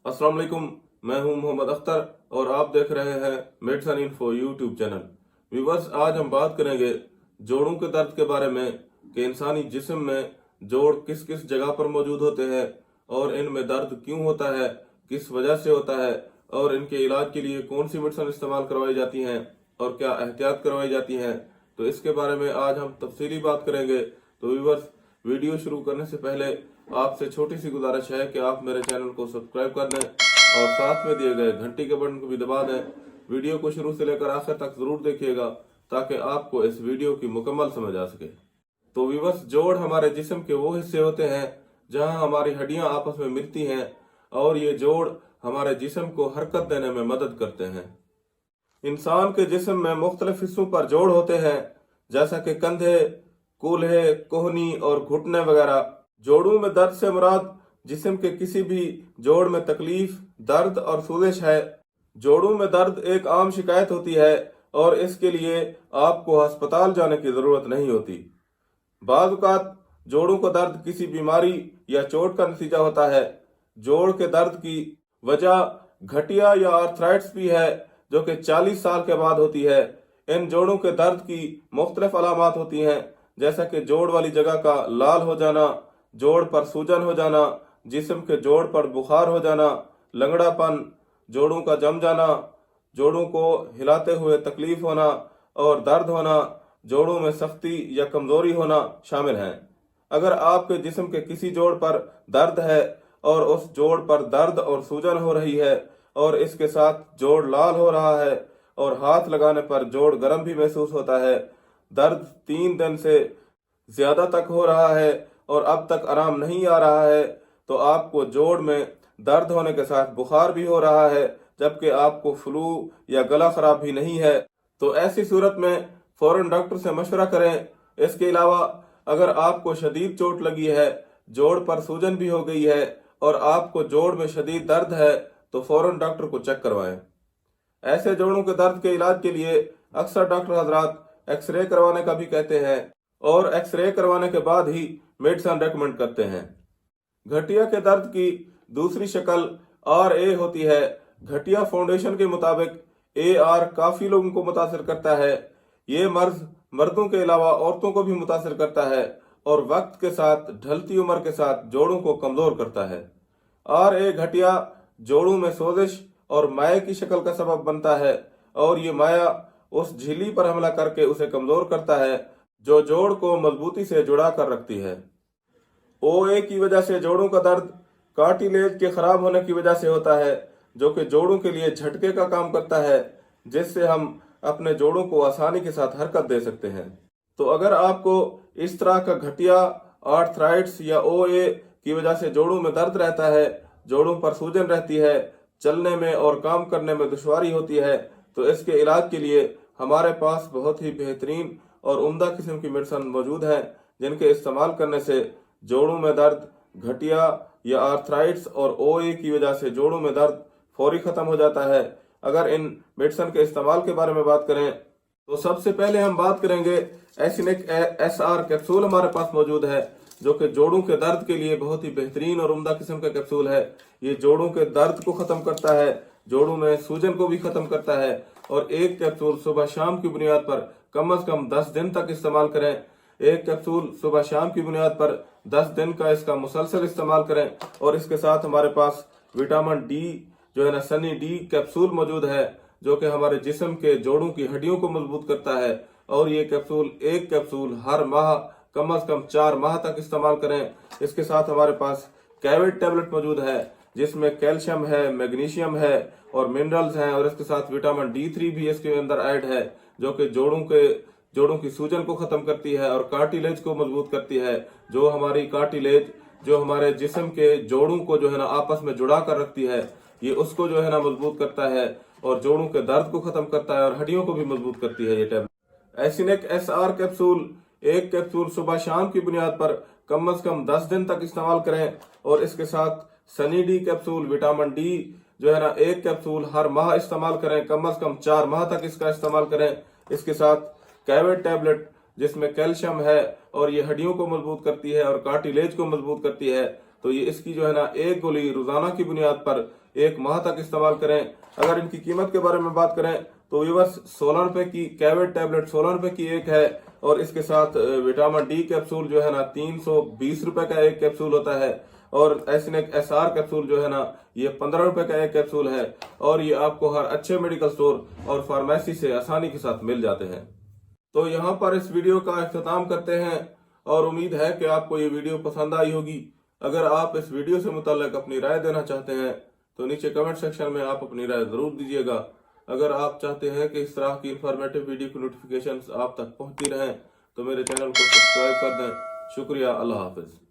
अस्सलाम वालेकुम। मैं हूं मोहम्मद अख्तर और आप देख रहे हैं medicine info YouTube channel. Viewers, आज हम बात करेंगे जोड़ों के दर्द के बारे में कि इंसानी जिस्म में जोड़ किस किस जगह पर मौजूद होते हैं और इनमें दर्द क्यों होता है, किस वजह से होता है और इनके इलाज के लिए कौन सी मेडिसिन इस्तेमाल करवाई जाती हैं और क्या एहतियात करवाई जाती हैं। तो इसके बारे में आज हम तफसीली बात करेंगे। तो व्यूवर्स, वीडियो शुरू करने से पहले आपसे छोटी सी गुजारिश है कि आप मेरे चैनल को सब्सक्राइब कर दें और साथ में दिए गए घंटी के बटन को भी दबा दें। वीडियो को शुरू से लेकर आखिर तक जरूर देखिएगा ताकि आपको इस वीडियो की मुकम्मल समझ आ सके। तो व्यूवर्स, जोड़ हमारे जिस्म के वो हिस्से होते हैं जहां हमारी हड्डियां आपस में मिलती हैं और ये जोड़ हमारे जिस्म को हरकत देने में मदद करते हैं। इंसान के जिस्म में मुख्तलिफ हिस्सों पर जोड़ होते हैं जैसा कि कंधे, कूल्हे, कोहनी और घुटने वगैरह। जोड़ों में दर्द से मुराद जिस्म के किसी भी जोड़ में तकलीफ, दर्द और सोजिश है। जोड़ों में दर्द एक आम शिकायत होती है और इसके लिए आपको अस्पताल जाने की जरूरत नहीं होती। बाज़ औक़ात जोड़ों का दर्द किसी बीमारी या चोट का नतीजा होता है। जोड़ के दर्द की वजह गठिया या आर्थराइटिस भी है जो कि 40 साल के बाद होती है। इन जोड़ों के दर्द की मुख्तलिफ अलामात होती हैं जैसा कि जोड़ वाली जगह का लाल हो जाना, जोड़ पर सूजन हो जाना, जिस्म के जोड़ पर बुखार हो जाना, लंगड़ापन, जोड़ों का जम जाना, जोड़ों को हिलाते हुए तकलीफ होना और दर्द होना, जोड़ों में सख्ती या कमजोरी होना शामिल हैं। अगर आपके जिस्म के किसी जोड़ पर दर्द है और उस जोड़ पर दर्द और सूजन हो रही है और इसके साथ जोड़ लाल हो रहा है और हाथ लगाने पर जोड़ गर्म भी महसूस होता है, दर्द 3 दिन से ज्यादा तक हो रहा है और अब तक आराम नहीं आ रहा है, तो आपको जोड़ में दर्द होने के साथ बुखार भी हो रहा है जबकि आपको फ्लू या गला खराब भी नहीं है, तो ऐसी सूरत में फौरन डॉक्टर से मशवरा करें। इसके अलावा अगर आपको शदीद चोट लगी है, जोड़ पर सूजन भी हो गई है और आपको जोड़ में शदीद दर्द है, तो फौरन डॉक्टर को चेक करवाएं। ऐसे जोड़ों के दर्द के इलाज के लिए अक्सर डॉक्टर हजरात एक्सरे करवाने का भी कहते हैं और एक्सरे करवाने के बाद ही मेडिसिन रेकमेंड करते हैं। गठिया के दर्द की दूसरी शक्ल RA होती है। गठिया फाउंडेशन के मुताबिक AR काफी लोगों को मुतासर करता है। ये मर्ज मर्दों के अलावा औरतों को भी मुतासर करता है और वक्त के साथ ढलती उम्र के साथ जोड़ों को कमजोर करता है। RA गठिया जोड़ों में सोजिश और माए की शक्ल का सबब बनता है और ये माया उस झिल्ली पर हमला करके उसे कमजोर करता है जो जोड़ को मजबूती से जुड़ा कर रखती है। OA की वजह से जोड़ों का दर्द कार्टिलेज के खराब होने की वजह से होता है जो कि जोड़ों के लिए झटके का काम करता है जिससे हम अपने जोड़ों को आसानी के साथ हरकत दे सकते हैं। तो अगर आपको इस तरह का गठिया, आर्थराइटिस या OA की वजह से जोड़ों में दर्द रहता है, जोड़ों पर सूजन रहती है, चलने में और काम करने में दुश्वारी होती है, तो इसके इलाज के लिए हमारे पास बहुत ही बेहतरीन और उम्दा किस्म की मेडिसिन मौजूद हैं जिनके इस्तेमाल करने से जोड़ों में दर्द, गठिया या आर्थराइटिस और OA की वजह से जोड़ों में दर्द फौरी खत्म हो जाता है। अगर इन मेडिसिन के इस्तेमाल के बारे में बात करें तो सबसे पहले हम बात करेंगे एसिनिक SR कैप्सूल हमारे पास मौजूद है जो कि जोड़ों के दर्द के लिए बहुत ही बेहतरीन और उम्दा किस्म का कैप्सूल है। ये जोड़ों के दर्द को खत्म करता है, जोड़ों में सूजन को भी खत्म करता है और एक कैप्सूल सुबह शाम की बुनियाद पर कम से कम 10 दिन तक इस्तेमाल करें। एक कैप्सूल सुबह शाम की बुनियाद पर 10 दिन का इसका मुसलसल इस्तेमाल करें और इसके साथ हमारे पास विटामिन D जो है ना, सनी D कैप्सूल मौजूद है जो कि हमारे जिस्म के जोड़ों की हड्डियों को मजबूत करता है और ये कैप्सूल एक कैप्सूल हर माह कम से कम 4 माह तक इस्तेमाल करें। इसके साथ हमारे पास कैविट टैबलेट मौजूद है जिसमें कैल्शियम है, मैग्नीशियम है और मिनरल्स हैं और इसके साथ विटामिन D3 भी इसके अंदर ऐड है जो कि जोड़ों की सूजन को खत्म करती है और कार्टिलेज को मजबूत करती है। जो हमारी कार्टिलेज जो हमारे जिस्म के जोड़ों को जो है ना आपस में जुड़ा कर रखती है, ये उसको जो है ना मजबूत करता है और जोड़ों के दर्द को खत्म करता है और हड्डियों को भी मजबूत करती है ये टैबलेट। एसिनिक SR कैप्सूल एक कैप्सूल सुबह शाम की बुनियाद पर कम से कम 10 दिन तक इस्तेमाल करें और इसके साथ Sunny D capsule vitamin D जो है ना एक कैप्सूल हर माह इस्तेमाल करें, कम से कम 4 माह तक इसका इस्तेमाल करें। इसके साथ कैविट टैबलेट जिसमें कैल्शियम है और ये हड्डियों को मजबूत करती है और कार्टिलेज को मजबूत करती है, तो ये इसकी जो है ना एक गोली रोजाना की बुनियाद पर 1 माह तक इस्तेमाल करें। अगर इनकी कीमत के बारे में बात करें तो व्यूअर्स 16 रुपए की कैविट टैबलेट 16 रुपए की एक है, और इसके साथ विटामिन डी कैप्सूल जो है ना 320 रुपए का एक कैप्सूल होता है, और एसिनेक एसआर कैप्सूल जो है ना ये 15 रुपए का एक कैप्सूल है, और ये आपको हर अच्छे मेडिकल स्टोर और फार्मेसी से आसानी के साथ मिल जाते हैं। तो यहाँ पर इस वीडियो का इख्तिताम करते हैं, और उम्मीद है कि आपको ये वीडियो पसंद आई होगी। अगर आप इस वीडियो से मुताल्लिक अपनी राय देना चाहते हैं तो नीचे कमेंट सेक्शन में आप अपनी राय जरूर दीजिएगा। अगर आप चाहते हैं कि इस तरह की इंफॉर्मेटिव वीडियो की नोटिफिकेशंस आप तक पहुंचती रहें तो मेरे चैनल को सब्सक्राइब कर दें। शुक्रिया। अल्लाह हाफिज।